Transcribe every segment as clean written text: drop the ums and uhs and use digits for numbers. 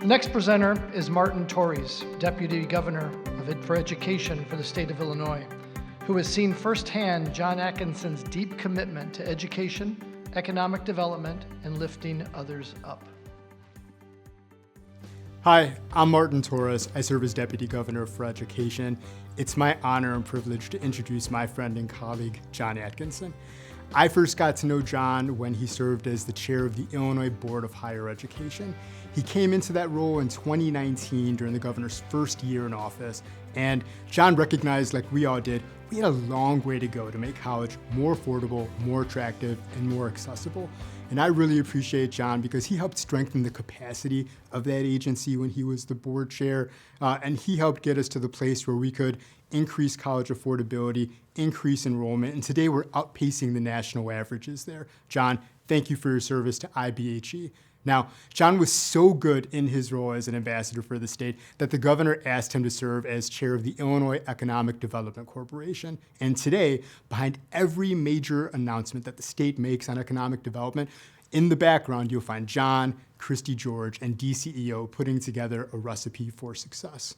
The next presenter is Martin Torres, Deputy Governor for Education for the state of Illinois, who has seen firsthand John Atkinson's deep commitment to education, economic development, and lifting others up. Hi, I'm Martin Torres. I serve as Deputy Governor for Education. It's my honor and privilege to introduce my friend and colleague, John Atkinson. I first got to know John when he served as the chair of the Illinois Board of Higher Education. He came into that role in 2019 during the governor's first year in office, and John recognized, like we all did, we had a long way to go to make college more affordable, more attractive, and more accessible. And I really appreciate John because he helped strengthen the capacity of that agency when he was the board chair, and he helped get us to the place where we could increase college affordability, increase enrollment, and today we're outpacing the national averages there. John, thank you for your service to IBHE. Now, John was so good in his role as an ambassador for the state that the governor asked him to serve as chair of the Illinois Economic Development Corporation. And today, behind every major announcement that the state makes on economic development, in the background, you'll find John, Christy George, and DCEO putting together a recipe for success.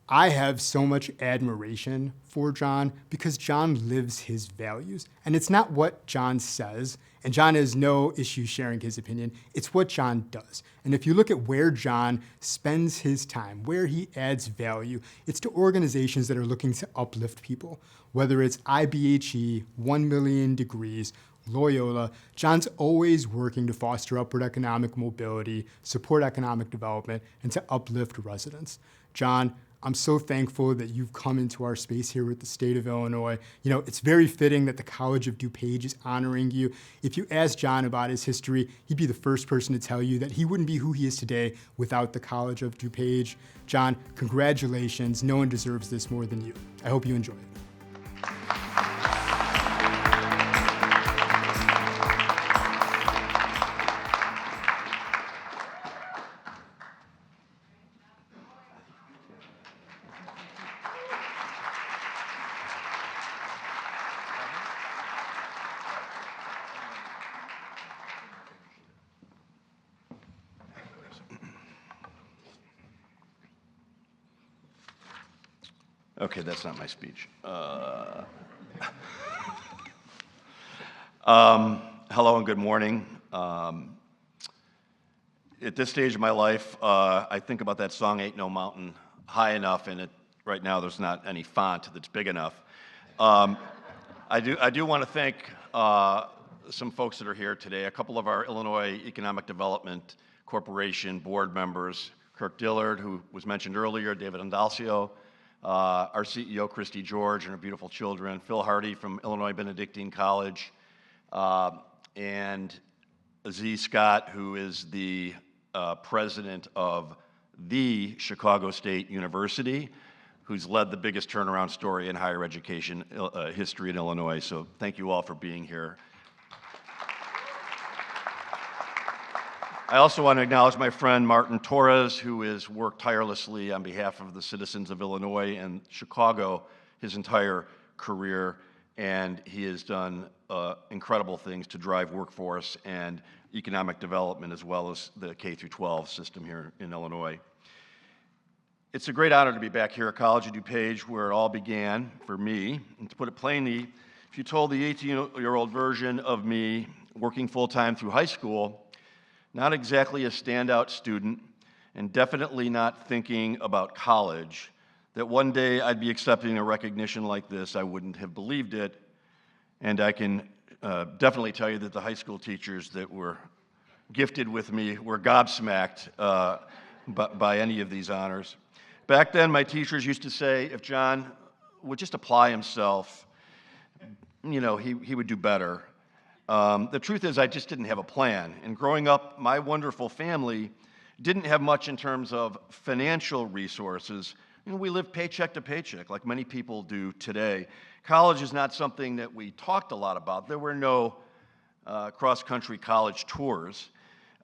I have so much admiration for John because John lives his values. And it's not what John says, and John has no issue sharing his opinion. It's what John does. And if you look at where John spends his time, where he adds value, it's to organizations that are looking to uplift people. Whether it's IBHE, 1 Million Degrees, Loyola, John's always working to foster upward economic mobility, support economic development, and to uplift residents. John, I'm so thankful that you've come into our space here with the state of Illinois. You know, it's very fitting that the College of DuPage is honoring you. If you ask John about his history, he'd be the first person to tell you that he wouldn't be who he is today without the College of DuPage. John, congratulations. No one deserves this more than you. I hope you enjoy it. Okay, that's not my speech. Hello and good morning. At this stage of my life, I think about that song, Ain't No Mountain High Enough, and right now there's not any font that's big enough. I do want to thank some folks that are here today, a couple of our Illinois Economic Development Corporation board members, Kirk Dillard, who was mentioned earlier, David Andalcio, our CEO, Christy George, and her beautiful children, Phil Hardy from Illinois Benedictine College, and Aziz Scott, who is the president of the Chicago State University, who's led the biggest turnaround story in higher education history in Illinois. So thank you all for being here. I also want to acknowledge my friend Martin Torres, who has worked tirelessly on behalf of the citizens of Illinois and Chicago his entire career, and he has done incredible things to drive workforce and economic development as well as the K-12 system here in Illinois. It's a great honor to be back here at College of DuPage, where it all began for me. And to put it plainly, if you told the 18-year-old version of me working full-time through high school, not exactly a standout student, and definitely not thinking about college, that one day I'd be accepting a recognition like this, I wouldn't have believed it. And I can definitely tell you that the high school teachers that were gifted with me were gobsmacked by any of these honors. Back then, my teachers used to say, if John would just apply himself, you know, he would do better. The truth is, I just didn't have a plan. And growing up, my wonderful family didn't have much in terms of financial resources. You know, we lived paycheck to paycheck, like many people do today. College is not something that we talked a lot about. There were no cross-country college tours.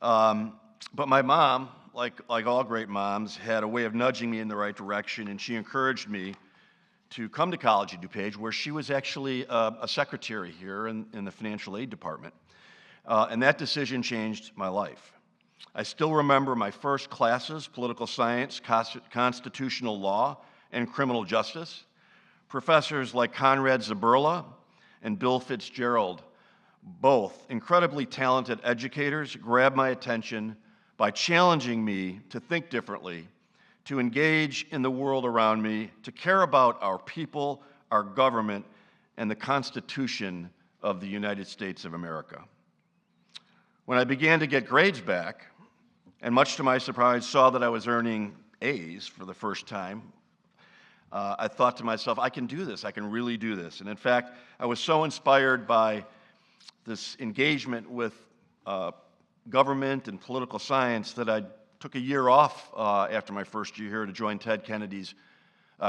But my mom, like all great moms, had a way of nudging me in the right direction, and she encouraged me to come to College of DuPage, where she was actually a secretary here in the financial aid department. And that decision changed my life. I still remember my first classes, political science, constitutional law, and criminal justice. Professors like Conrad Zaberla and Bill Fitzgerald, both incredibly talented educators, grabbed my attention by challenging me to think differently, to engage in the world around me, to care about our people, our government, and the Constitution of the United States of America. When I began to get grades back, and much to my surprise saw that I was earning A's for the first time, I thought to myself, I can do this, I can really do this. And in fact, I was so inspired by this engagement with government and political science that I took a year off after my first year here to join Ted Kennedy's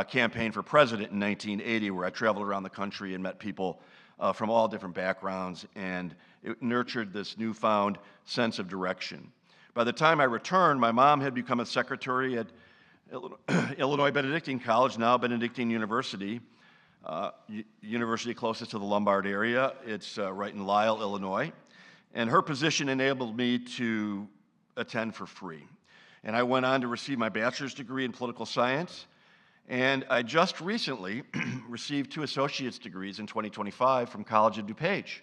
campaign for president in 1980, where I traveled around the country and met people from all different backgrounds, and it nurtured this newfound sense of direction. By the time I returned, my mom had become a secretary at Illinois Benedictine College, now Benedictine University, university closest to the Lombard area. It's right in Lisle, Illinois. And her position enabled me to attend for free. And I went on to receive my bachelor's degree in political science. And I just recently received 2 associate's degrees in 2025 from College of DuPage.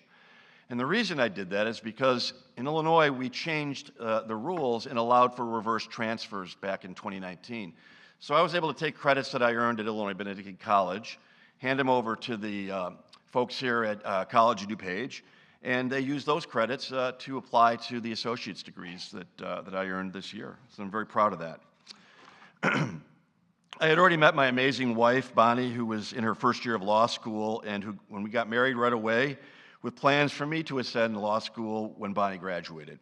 And the reason I did that is because in Illinois, we changed the rules and allowed for reverse transfers back in 2019. So I was able to take credits that I earned at Illinois Benedictine College, hand them over to the folks here at College of DuPage, and they used those credits to apply to the associate's degrees that I earned this year. So I'm very proud of that. I had already met my amazing wife, Bonnie, who was in her first year of law school, and who, when we got married right away, with plans for me to attend law school when Bonnie graduated.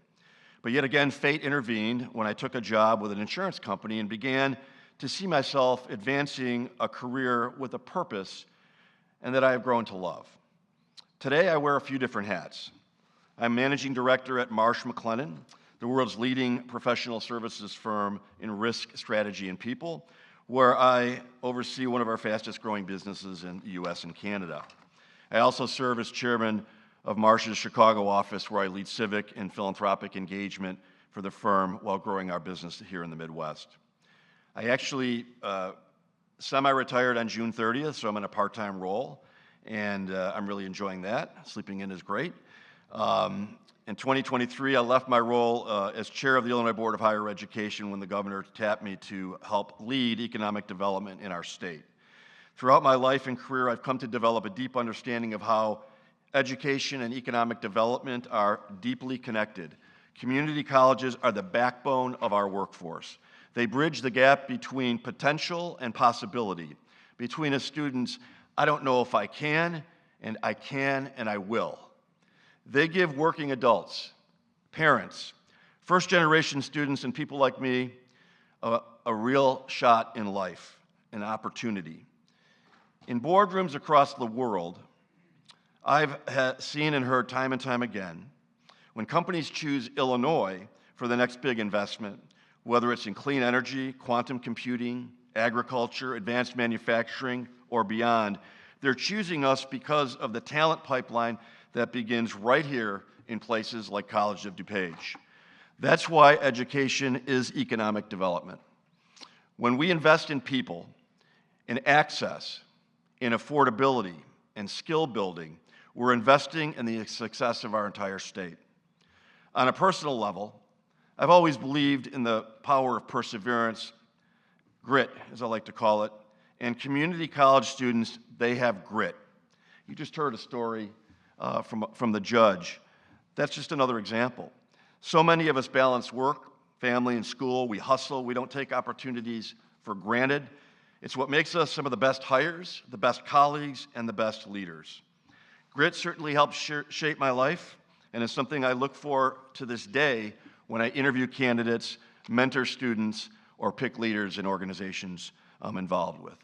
But yet again, fate intervened when I took a job with an insurance company and began to see myself advancing a career with a purpose and that I have grown to love. Today, I wear a few different hats. I'm managing director at Marsh McLennan, the world's leading professional services firm in risk, strategy, and people, where I oversee one of our fastest growing businesses in the US and Canada. I also serve as chairman of Marsh's Chicago office, where I lead civic and philanthropic engagement for the firm while growing our business here in the Midwest. I actually semi-retired on June 30th, so I'm in a part-time role, and I'm really enjoying that. Sleeping in is great. In 2023, I left my role as chair of the Illinois Board of Higher Education when the governor tapped me to help lead economic development in our state. Throughout my life and career, I've come to develop a deep understanding of how education and economic development are deeply connected. Community colleges are the backbone of our workforce. They bridge the gap between potential and possibility, between a student's I don't know if I can and I will. They give working adults, parents, first-generation students, and people like me a real shot in life, an opportunity. In boardrooms across the world, I've seen and heard time and time again, when companies choose Illinois for the next big investment, whether it's in clean energy, quantum computing, agriculture, advanced manufacturing, or beyond, they're choosing us because of the talent pipeline that begins right here in places like College of DuPage. That's why education is economic development. When we invest in people, in access, in affordability, and skill building, we're investing in the success of our entire state. On a personal level, I've always believed in the power of perseverance, grit, as I like to call it, and community college students, they have grit. You just heard a story from the judge. That's just another example. So many of us balance work, family, and school. We hustle. We don't take opportunities for granted. It's what makes us some of the best hires, the best colleagues, and the best leaders. Grit certainly helps shape my life, and it's something I look for to this day when I interview candidates, mentor students, or pick leaders in organizations I'm involved with.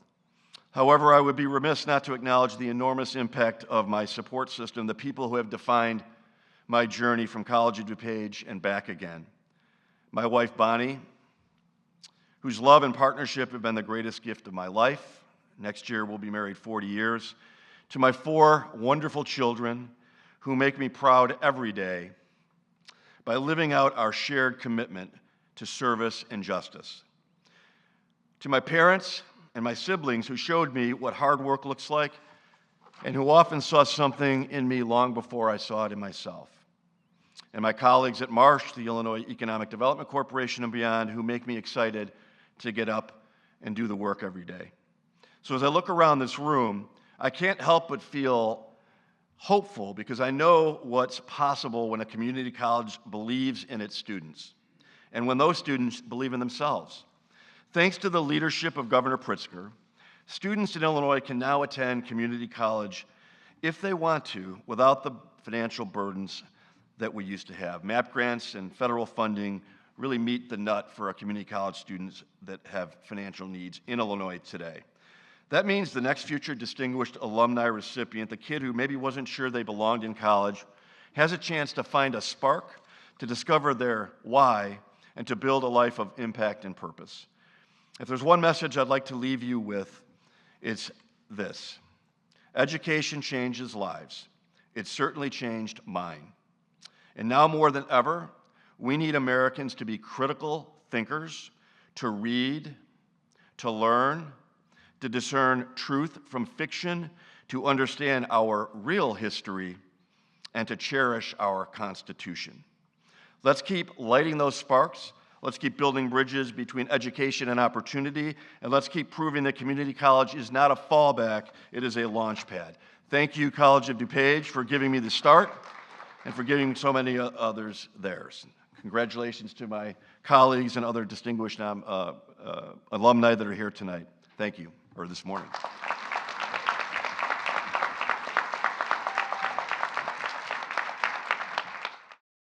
However, I would be remiss not to acknowledge the enormous impact of my support system, the people who have defined my journey from College of DuPage and back again. My wife, Bonnie, whose love and partnership have been the greatest gift of my life. Next year, we'll be married 40 years. To my 4 wonderful children who make me proud every day. by living out our shared commitment to service and justice. To my parents and my siblings who showed me what hard work looks like and who often saw something in me long before I saw it in myself. And my colleagues at Marsh, the Illinois Economic Development Corporation, and beyond, who make me excited to get up and do the work every day. So as I look around this room, I can't help but feel hopeful because I know what's possible when a community college believes in its students and when those students believe in themselves. Thanks to the leadership of Governor Pritzker, students in Illinois can now attend community college if they want to without the financial burdens that we used to have. MAP grants and federal funding really meet the nut for our community college students that have financial needs in Illinois today. That means the next future distinguished alumni recipient, the kid who maybe wasn't sure they belonged in college, has a chance to find a spark, to discover their why, and to build a life of impact and purpose. If there's one message I'd like to leave you with, it's this: education changes lives. It certainly changed mine. And now more than ever, we need Americans to be critical thinkers, to read, to learn, to discern truth from fiction, to understand our real history, and to cherish our Constitution. Let's keep lighting those sparks. Let's keep building bridges between education and opportunity, and let's keep proving that community college is not a fallback, it is a launch pad. Thank you, College of DuPage, for giving me the start and for giving so many others theirs. Congratulations to my colleagues and other distinguished alumni that are here tonight. Thank you, or this morning.